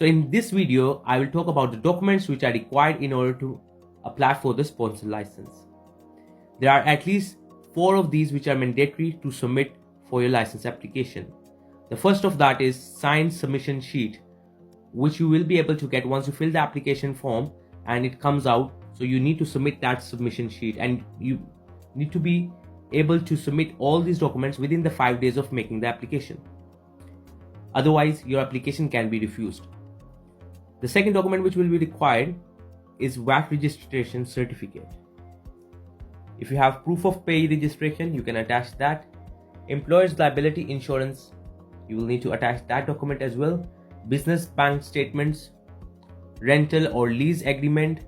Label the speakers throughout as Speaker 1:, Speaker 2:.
Speaker 1: So in this video, I will talk about the documents which are required in order to apply for the sponsor license. There are at least 4 of these which are mandatory to submit for your license application. The first of that is signed submission sheet, which you will be able to get once you fill the application form and it comes out. So you need to submit that submission sheet, and you need to be able to submit all these documents within the 5 days of making the application. Otherwise, your application can be refused. The second document which will be required is VAT registration certificate. If you have proof of pay registration, you can attach that. Employer's liability insurance, you will need to attach that document as well. Business bank statements, rental or lease agreement,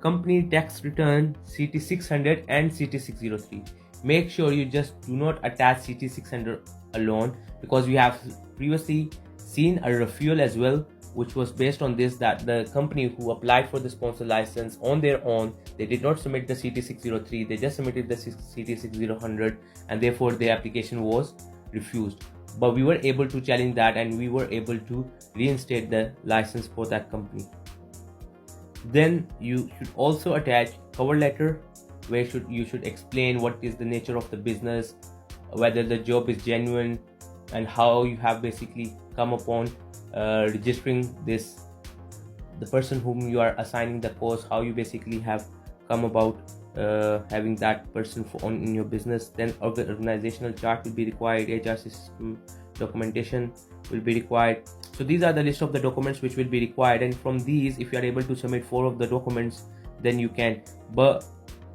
Speaker 1: company tax return, CT600 and CT603. Make sure you just do not attach CT600 alone, because we have previously seen a refusal as well, which was based on this, that the company who applied for the sponsor license on their own, they did not submit the CT603, they just submitted the CT600, and therefore their application was refused. But we were able to challenge that, and we were able to reinstate the license for that company. Then you should also attach cover letter, where you should explain what is the nature of the business, whether the job is genuine, and how you have basically come upon registering the person whom you are assigning the course, how you basically have come about having that person in your business. Then organizational chart will be required, HR system documentation will be required. So these are the list of the documents which will be required, and from these, if you are able to submit 4 of the documents, then you can. But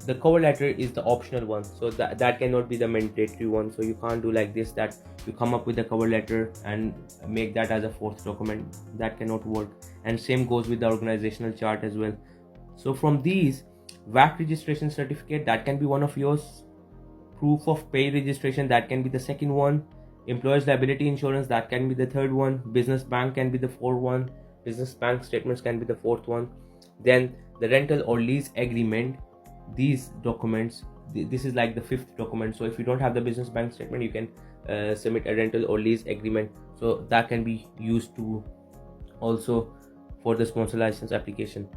Speaker 1: the cover letter is the optional one, so that cannot be the mandatory one. So you can't do like this, that you come up with a cover letter and make that as a 4th document. That cannot work. And same goes with the organizational chart as well. So from these, VAT registration certificate, that can be one of yours. Proof of pay registration, that can be the second one. Employer's liability insurance, that can be the third one. Business bank can be the fourth one. Business bank statements can be the 4th one. Then the rental or lease agreement, these documents, this is like the 5th document. So if you don't have the business bank statement, you can submit a rental or lease agreement, so that can be used to also for the sponsor license application.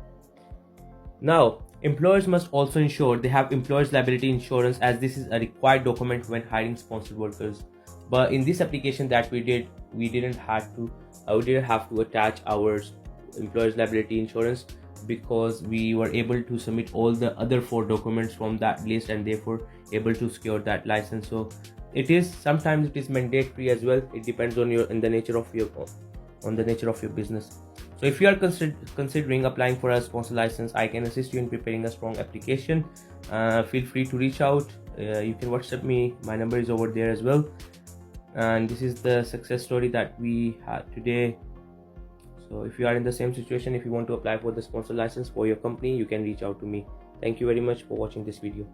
Speaker 1: Now, employers must also ensure they have employers liability insurance, as this is a required document when hiring sponsored workers. But in this application that we didn't have to attach our employers liability insurance, because we were able to submit all the other 4 documents from that list, and therefore able to secure that license. So sometimes it is mandatory as well. It depends on the nature of your business. So if you are considering applying for a sponsor license, I can assist you in preparing a strong application. Feel free to reach out. You can WhatsApp me. My number is over there as well. And this is the success story that we had today. So if you are in the same situation, if you want to apply for the sponsor license for your company, you can reach out to me. Thank you very much for watching this video.